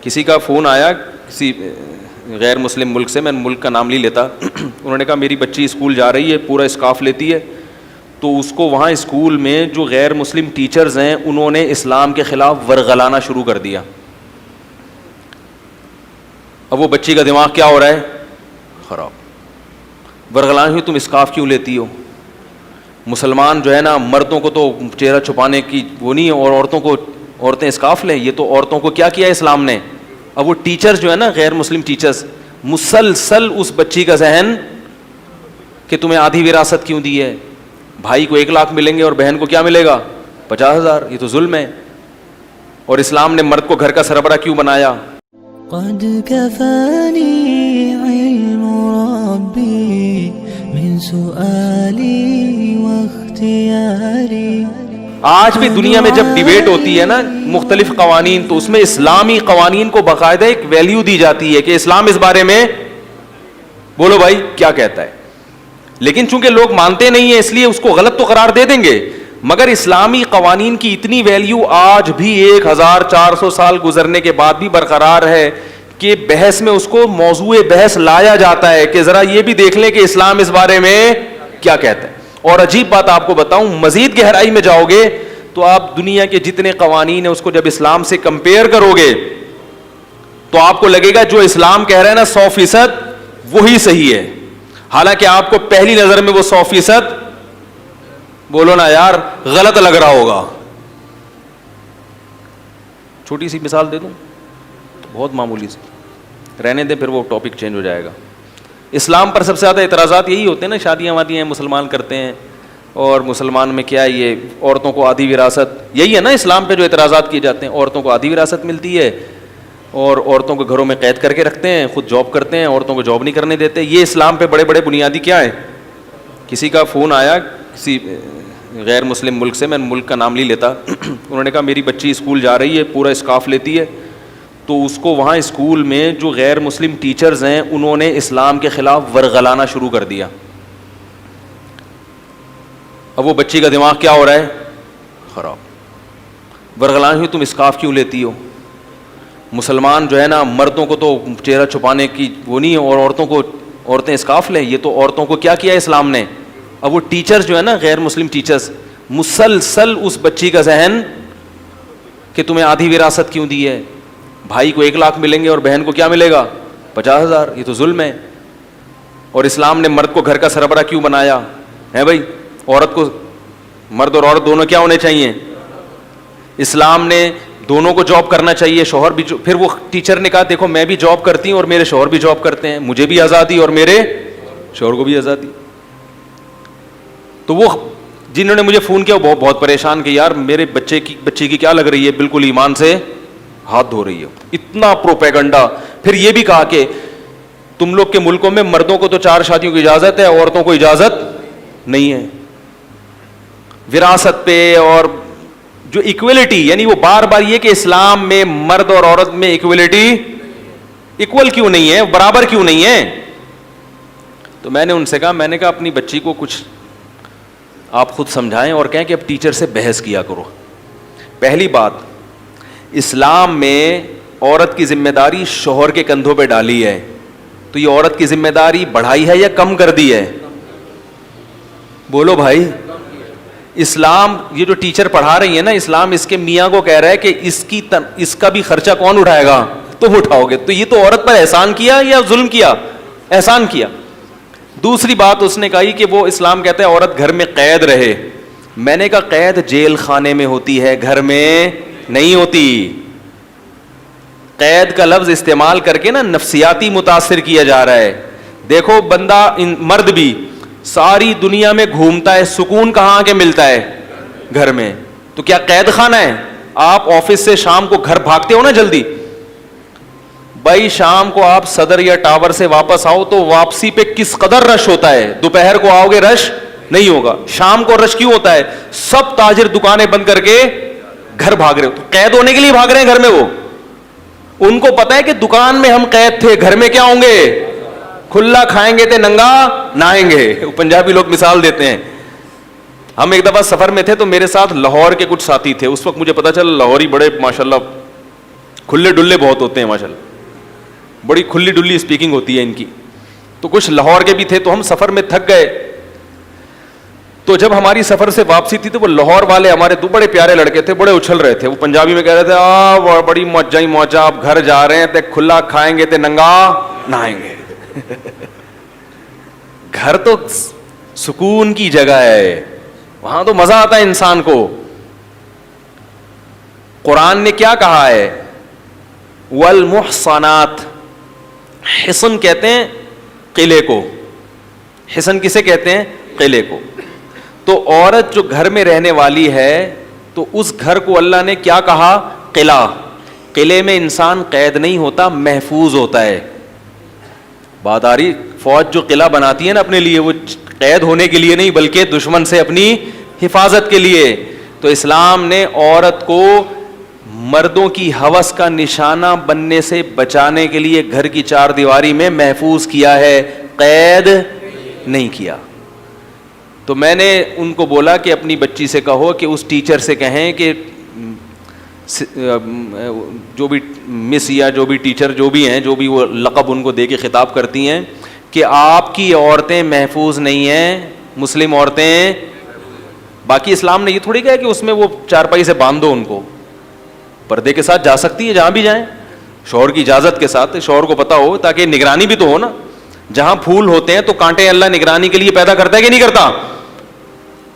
کسی کا فون آیا کسی غیر مسلم ملک سے, میں ملک کا نام نہیں لیتا, انہوں نے کہا میری بچی اسکول جا رہی ہے, پورا اسکارف لیتی ہے, تو اس کو وہاں اسکول میں جو غیر مسلم ٹیچرز ہیں انہوں نے اسلام کے خلاف ورغلانا شروع کر دیا. اب وہ بچی کا دماغ کیا ہو رہا ہے, خراب. ورغلانا ہوئی تم اسکارف کیوں لیتی ہو, مسلمان جو ہے نا مردوں کو تو چہرہ چھپانے کی وہ نہیں ہے, اور عورتیں اسکارف لیں, یہ تو عورتوں کو کیا کیا اسلام نے. اب وہ ٹیچرز جو ہے نا غیر مسلم ٹیچرز مسلسل اس بچی کا ذہن کہ تمہیں آدھی وراثت کیوں دی ہے, بھائی کو 1 لاکھ ملیں گے اور بہن کو کیا ملے گا 50,000, یہ تو ظلم ہے. اور اسلام نے مرد کو گھر کا سربراہ کیوں بنایا. قد كفاني علم ربي من سؤالي واختياري. آج بھی دنیا میں جب ڈیبیٹ ہوتی ہے نا مختلف قوانین, تو اس میں اسلامی قوانین کو باقاعدہ ایک ویلیو دی جاتی ہے کہ اسلام اس بارے میں بولو بھائی کیا کہتا ہے. لیکن چونکہ لوگ مانتے نہیں ہیں اس لیے اس کو غلط تو قرار دے دیں گے, مگر اسلامی قوانین کی اتنی ویلیو آج بھی 1400 سال گزرنے کے بعد بھی برقرار ہے کہ بحث میں اس کو موضوع بحث لایا جاتا ہے کہ ذرا یہ بھی دیکھ لیں کہ اسلام اس بارے میں کیا کہتا ہے. اور عجیب بات آپ کو بتاؤں, مزید گہرائی میں جاؤ گے تو آپ دنیا کے جتنے قوانین ہیں اس کو جب اسلام سے کمپیئر کرو گے تو آپ کو لگے گا جو اسلام کہہ رہا ہے نا 100% وہی صحیح ہے, حالانکہ آپ کو پہلی نظر میں وہ 100% بولو نا یار غلط لگ رہا ہوگا. چھوٹی سی مثال دے دوں, بہت معمولی سی, رہنے دیں پھر وہ ٹاپک چینج ہو جائے گا. اسلام پر سب سے زیادہ اعتراضات یہی ہوتے ہیں نا, شادیاں وادیاں ہیں مسلمان کرتے ہیں, اور مسلمان میں کیا یہ عورتوں کو آدھی وراثت, یہی ہے نا اسلام پہ جو اعتراضات کیے جاتے ہیں, عورتوں کو آدھی وراثت ملتی ہے اور عورتوں کو گھروں میں قید کر کے رکھتے ہیں, خود جاب کرتے ہیں, عورتوں کو جاب نہیں کرنے دیتے. یہ اسلام پہ بڑے بڑے بنیادی کیا ہیں. کسی کا فون آیا کسی غیر مسلم ملک سے, میں ملک کا نام نہیں لیتا, انہوں نے کہا میری بچی اسکول جا رہی ہے, پورا اسکارف لیتی ہے, تو اس کو وہاں اسکول میں جو غیر مسلم ٹیچرز ہیں انہوں نے اسلام کے خلاف ورغلانا شروع کر دیا. اب وہ بچی کا دماغ کیا ہو رہا ہے, خراب. ورغلانا ہوئی تم اسکارف کیوں لیتی ہو, مسلمان جو ہے نا مردوں کو تو چہرہ چھپانے کی وہ نہیں ہے, اور عورتیں اسکارف لیں, یہ تو عورتوں کو کیا کیا اسلام نے. اب وہ ٹیچرز جو ہے نا غیر مسلم ٹیچرز مسلسل اس بچی کا ذہن کہ تمہیں آدھی وراثت کیوں دی ہے, بھائی کو 1 لاکھ ملیں گے اور بہن کو کیا ملے گا 50,000, یہ تو ظلم ہے. اور اسلام نے مرد کو گھر کا سربراہ کیوں بنایا ہے بھائی, عورت کو, مرد اور عورت دونوں کیا ہونے چاہیے. اسلام نے دونوں کو جاب کرنا چاہیے, شوہر بھی. پھر وہ ٹیچر نے کہا دیکھو میں بھی جاب کرتی ہوں اور میرے شوہر بھی جاب کرتے ہیں, مجھے بھی آزادی اور میرے شوہر کو بھی آزادی. تو وہ جنہوں نے مجھے فون کیا وہ بہت پریشان کہ یار میرے بچے کی کیا لگ رہی ہے, بالکل ایمان سے ہاتھ دھو رہی ہے. اتنا پروپیگنڈا. پھر یہ بھی کہا کہ تم لوگ کے ملکوں میں مردوں کو تو 4 شادیوں کی اجازت ہے, عورتوں کو اجازت نہیں ہے. وراثت پہ اور جو ایکویلٹی, یعنی وہ بار بار یہ کہ اسلام میں مرد اور عورت میں ایکویلٹی ایکول کیوں نہیں ہے, برابر کیوں نہیں ہے. تو میں نے ان سے کہا, میں نے کہا اپنی بچی کو کچھ آپ خود سمجھائیں اور کہیں کہ اب ٹیچر سے بحث کیا کرو. پہلی بات, اسلام میں عورت کی ذمہ داری شوہر کے کندھوں پہ ڈالی ہے, تو یہ عورت کی ذمہ داری بڑھائی ہے یا کم کر دی ہے, بولو بھائی. اسلام یہ جو ٹیچر پڑھا رہی ہے نا, اسلام اس کے میاں کو کہہ رہا ہے کہ اس کا بھی خرچہ کون اٹھائے گا, تم اٹھاؤ گے. تو یہ تو عورت پر احسان کیا یا ظلم کیا, احسان کیا. دوسری بات اس نے کہی کہ وہ اسلام کہتا ہے عورت گھر میں قید رہے. میں نے کہا قید جیل خانے میں ہوتی ہے, گھر میں نہیں ہوتی. قید کا لفظ استعمال کر کے نا نفسیاتی متاثر کیا جا رہا ہے. دیکھو بندہ مرد بھی ساری دنیا میں گھومتا ہے, سکون کہاں کے ملتا ہے, گھر میں. تو کیا قید خانہ ہے. آپ آفس سے شام کو گھر بھاگتے ہو نا جلدی, بھائی شام کو آپ صدر یا ٹاور سے واپس آؤ تو واپسی پہ کس قدر رش ہوتا ہے. دوپہر کو آؤ گے رش نہیں ہوگا. شام کو رش کیوں ہوتا ہے, سب تاجر دکانیں بند کر کے گھر بھاگ رہے ہو. تو قید ہونے کے لیے بھاگ رہے ہیں گھر میں. وہ ان کو پتا ہے کہ دکان میں ہم قید تھے, گھر میں کیا ہوں گے, کھلا کھائیں گے تے ننگا نہائیں گے. پنجابی لوگ مثال دیتے ہیں. ہم ایک دفعہ سفر میں تھے تو میرے ساتھ لاہور کے کچھ ساتھی تھے. اس وقت مجھے پتا چلا لاہوری بڑے ماشاءاللہ کھلے ڈلے بہت ہوتے ہیں ماشاء اللہ, بڑی کھلی ڈلی اسپیکنگ ہوتی ہے ان کی. تو کچھ لاہور کے بھی تھے, تو ہم سفر میں تھک گئے, تو جب ہماری سفر سے واپسی تھی تو وہ لاہور والے ہمارے دو بڑے پیارے لڑکے تھے, بڑے اچھل رہے تھے, وہ پنجابی میں کہہ رہے تھے بڑی موجہ ہی موجہ, آپ گھر جا رہے ہیں تے کھلا کھائیں گے تے ننگا نہائیں گے. گھر تو سکون کی جگہ ہے, وہاں تو مزہ آتا ہے انسان کو. قرآن نے کیا کہا ہے, والمحصنات, حصن کہتے ہیں قلعے کو, حصن کسے کہتے ہیں, قلعے کو. تو عورت جو گھر میں رہنے والی ہے تو اس گھر کو اللہ نے کیا کہا, قلعہ. قلعے میں انسان قید نہیں ہوتا, محفوظ ہوتا ہے. بات آ رہی, فوج جو قلعہ بناتی ہے نا اپنے لیے, وہ قید ہونے کے لیے نہیں بلکہ دشمن سے اپنی حفاظت کے لیے. تو اسلام نے عورت کو مردوں کی ہوس کا نشانہ بننے سے بچانے کے لیے گھر کی چار دیواری میں محفوظ کیا ہے, قید نہیں کیا. تو میں نے ان کو بولا کہ اپنی بچی سے کہو کہ اس ٹیچر سے کہیں کہ جو بھی مس یا جو بھی ٹیچر جو بھی ہیں, جو بھی وہ لقب ان کو دے کے خطاب کرتی ہیں, کہ آپ کی عورتیں محفوظ نہیں ہیں, مسلم عورتیں. باقی اسلام نے یہ تھوڑی کہا کہ اس میں وہ چارپائی سے باندھ دو ان کو, پردے کے ساتھ جا سکتی ہے جہاں بھی جائیں, شوہر کی اجازت کے ساتھ, شوہر کو پتا ہو, تاکہ نگرانی بھی تو ہو نا. جہاں پھول ہوتے ہیں تو کانٹے اللہ نگرانی کے لیے پیدا کرتا ہے کہ نہیں کرتا.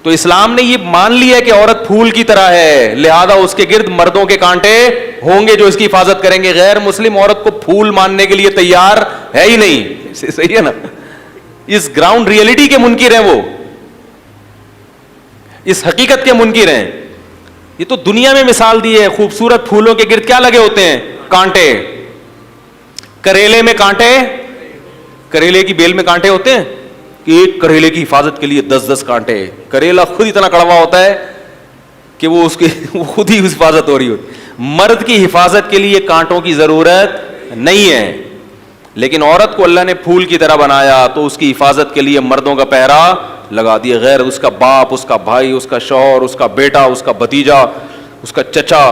تو اسلام نے یہ مان لیا کہ عورت پھول کی طرح ہے, لہذا اس کے گرد مردوں کے کانٹے ہوں گے جو اس کی حفاظت کریں گے. غیر مسلم عورت کو پھول ماننے کے لیے تیار ہے ہی نہیں. صحیح ہے نا, اس گراؤنڈ ریئلٹی کے منکر ہیں وہ, اس حقیقت کے منکر ہیں. یہ تو دنیا میں مثال دی ہے, خوبصورت پھولوں کے گرد کیا لگے ہوتے ہیں, کانٹے. کریلے میں کانٹے, کریلے کی بیل میں کانٹے ہوتے ہیں, ایک کریلے کی حفاظت کے لیے 10 کانٹے. کریلا خود اتنا کڑوا ہوتا ہے کہ وہ اس کی خود ہی حفاظت ہو رہی ہوتی. مرد کی حفاظت کے لیے کانٹوں کی ضرورت نہیں ہے, لیکن عورت کو اللہ نے پھول کی طرح بنایا تو اس کی حفاظت کے لیے مردوں کا پہرا لگا دیا. غیر اس کا باپ, اس کا بھائی, اس کا شوہر, اس کا بیٹا, اس کا بھتیجا, اس کا چچا.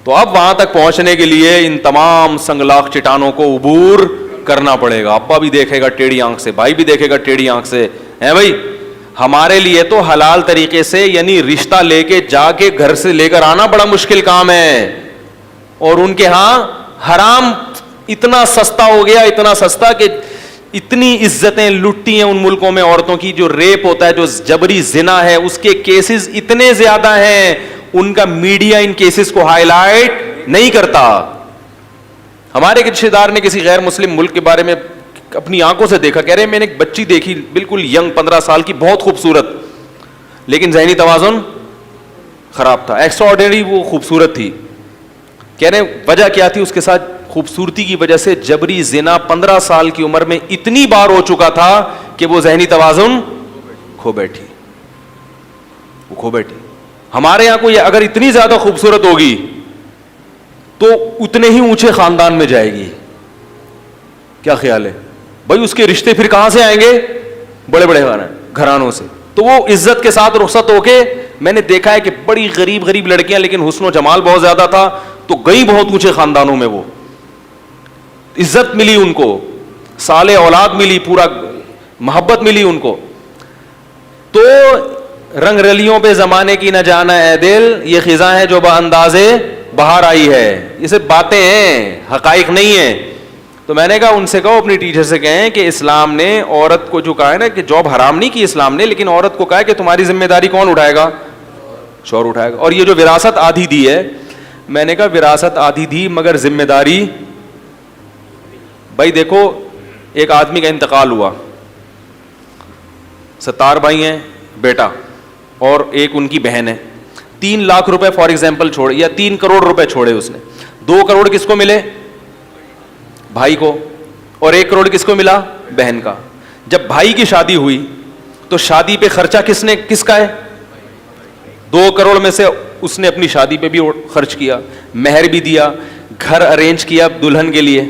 تو اب وہاں تک پہنچنے کے لیے ان تمام سنگلاخ چٹانوں کو عبور کرنا پڑے گا. ابا بھی دیکھے گا ٹیڑھی آنکھ سے, بھائی بھی دیکھے گا ٹیڑھی آنکھ سے. ہے بھائی, ہمارے لیے تو حلال طریقے سے یعنی رشتہ لے کے جا کے گھر سے لے کر آنا بڑا مشکل کام ہے, اور ان کے ہاں حرام اتنا سستا ہو گیا, اتنا سستا کہ اتنی عزتیں لٹتی ہیں ان ملکوں میں عورتوں کی. جو ریپ ہوتا ہے, جو جبری زنا ہے, اس کے کیسز اتنے زیادہ ہیں, ان کا میڈیا ان کیسز کو ہائی لائٹ نہیں کرتا. ہمارے ایک رشتے دار نے کسی غیر مسلم ملک کے بارے میں اپنی آنکھوں سے دیکھا, کہہ رہے میں نے ایک بچی دیکھی بالکل ینگ 15 سال کی, بہت خوبصورت, لیکن ذہنی توازن خراب تھا. ایکسٹرا آرڈینری وہ خوبصورت تھی. کہہ رہے وجہ کیا تھی, اس کے ساتھ خوبصورتی کی وجہ سے جبری زنا 15 سال کی عمر میں اتنی بار ہو چکا تھا کہ وہ ذہنی توازن کھو بیٹھی, وہ کھو بیٹھی. ہمارے یہاں کوئی اگر اتنی زیادہ خوبصورت ہوگی تو اتنے ہی اونچے خاندان میں جائے گی. کیا خیال ہے بھائی, اس کے رشتے پھر کہاں سے آئیں گے, بڑے بڑے گھرانوں سے. تو وہ عزت کے ساتھ رخصت ہو کے, میں نے دیکھا ہے کہ بڑی غریب غریب لڑکیاں, لیکن حسن و جمال بہت زیادہ تھا, تو گئی بہت اونچے خاندانوں میں, وہ عزت ملی ان کو, صالح اولاد ملی, پورا محبت ملی ان کو. تو رنگ رلیوں پہ زمانے کی نہ جانا اے دل, یہ خزاں ہے جو باندازے باہر آئی ہے. یہ صرف باتیں ہیں, حقائق نہیں ہیں. تو میں نے کہا ان سے کہو, اپنی ٹیچر سے کہیں کہ اسلام نے عورت کو جو کہا ہے نا کہ جاب حرام نہیں کی اسلام نے, لیکن عورت کو کہا ہے کہ تمہاری ذمہ داری کون اٹھائے گا, شوہر اٹھائے گا. اور یہ جو وراثت آدھی دی ہے, میں نے کہا وراثت آدھی دی مگر ذمہ داری. بھائی دیکھو, ایک آدمی کا انتقال ہوا, 70 بھائی ہیں, بیٹا اور ایک ان کی بہن ہے. 3 لاکھ روپے فار ایگزامپل چھوڑے, یا 3 کروڑ روپے چھوڑے اس نے. 2 کروڑ کس کو ملے, بھائی کو, اور 1 کروڑ کس کو ملا, بہن کا. جب بھائی کی شادی ہوئی تو شادی پہ خرچہ کس کا ہے, 2 کروڑ میں سے اس نے اپنی شادی پہ بھی خرچ کیا, مہر بھی دیا, گھر ارینج کیا دلہن کے لیے.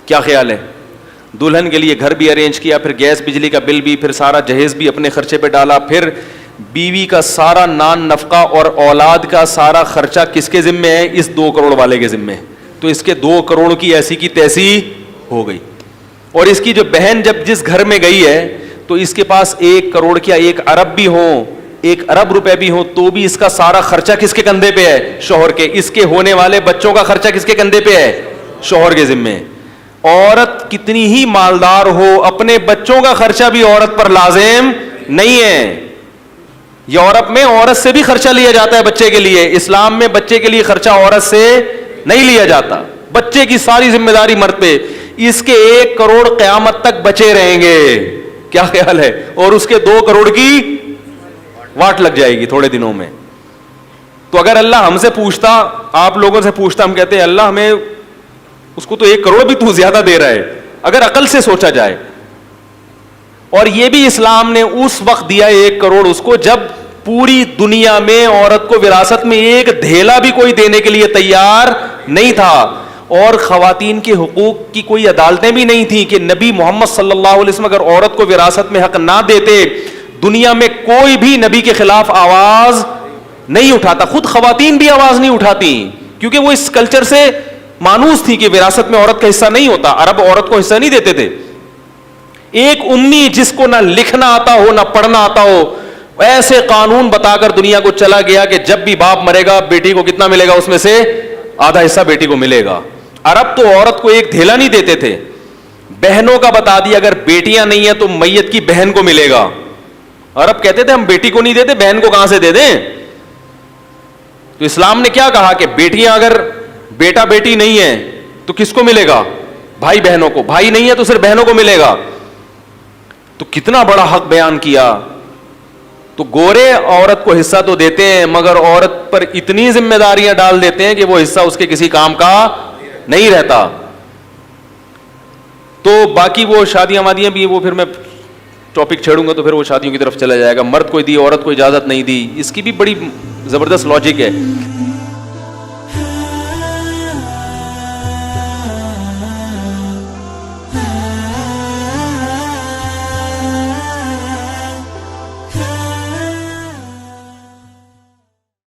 کیا خیال ہے, دلہن کے لیے گھر بھی ارینج کیا, پھر گیس بجلی کا بل بھی, پھر سارا جہیز بھی اپنے خرچے پہ ڈالا, پھر بیوی کا سارا نان نفقہ اور اولاد کا سارا خرچہ کس کے ذمے ہے؟ اس 2 کروڑ والے کے ذمے. تو اس کے 2 کروڑ کی ایسی کی تیسی ہو گئی. اور اس کی جو بہن جب جس گھر میں گئی ہے تو اس کے پاس 1 کروڑ کیا 1 ارب بھی ہوں, 1 ارب روپے بھی ہوں, تو بھی اس کا سارا خرچہ کس کے کندھے پہ ہے؟ شوہر کے. اس کے ہونے والے بچوں کا خرچہ کس کے کندھے پہ ہے؟ شوہر کے ذمے. عورت کتنی ہی مالدار ہو, اپنے بچوں کا خرچہ بھی عورت پر لازم نہیں ہے. یورپ میں عورت سے بھی خرچہ لیا جاتا ہے بچے کے لیے, اسلام میں بچے کے لیے خرچہ عورت سے نہیں لیا جاتا. بچے کی ساری ذمہ داری مرد پہ. اس کے 1 کروڑ قیامت تک بچے رہیں گے, کیا خیال ہے؟ اور اس کے 2 کروڑ کی واٹ لگ جائے گی تھوڑے دنوں میں. تو اگر اللہ ہم سے پوچھتا, آپ لوگوں سے پوچھتا, ہم کہتے ہیں اللہ ہمیں, اس کو تو 1 کروڑ بھی تو زیادہ دے رہا ہے اگر عقل سے سوچا جائے. اور یہ بھی اسلام نے اس وقت دیا 1 کروڑ اس کو جب پوری دنیا میں عورت کو وراثت میں 1 دھیلا بھی کوئی دینے کے لیے تیار نہیں تھا. اور خواتین کے حقوق کی کوئی عدالتیں بھی نہیں تھیں کہ نبی محمد صلی اللہ علیہ وسلم اگر عورت کو وراثت میں حق نہ دیتے, دنیا میں کوئی بھی نبی کے خلاف آواز نہیں اٹھاتا. خود خواتین بھی آواز نہیں اٹھاتی کیونکہ وہ اس کلچر سے مانوس تھی کہ وراثت میں عورت کا حصہ نہیں ہوتا. عرب عورت کو حصہ نہیں دیتے تھے. ایک امی جس کو نہ لکھنا آتا ہو نہ پڑھنا آتا ہو, ایسے قانون بتا کر دنیا کو چلا گیا کہ جب بھی باپ مرے گا بیٹی کو کتنا ملے گا, اس میں سے آدھا حصہ بیٹی کو ملے گا. عرب تو عورت کو 1 دھیلا نہیں دیتے تھے. بہنوں کا بتا دیا, اگر بیٹیاں نہیں ہیں تو میت کی بہن کو ملے گا. عرب کہتے تھے ہم بیٹی کو نہیں دیتے, بہن کو کہاں سے دے دیں. تو اسلام نے کیا کہا کہ بیٹیاں اگر بیٹا بیٹی نہیں ہے تو کس کو ملے گا؟ بھائی بہنوں کو. بھائی نہیں ہے تو صرف بہنوں کو ملے گا. تو کتنا بڑا حق بیان کیا. تو گورے عورت کو حصہ تو دیتے ہیں مگر عورت پر اتنی ذمہ داریاں ڈال دیتے ہیں کہ وہ حصہ اس کے کسی کام کا نہیں رہتا. تو باقی وہ شادیاں وادیاں بھی, وہ پھر میں ٹاپک چھیڑوں گا تو پھر وہ شادیوں کی طرف چلا جائے گا. مرد کو دی, عورت کو اجازت نہیں دی, اس کی بھی بڑی زبردست لاجک ہے.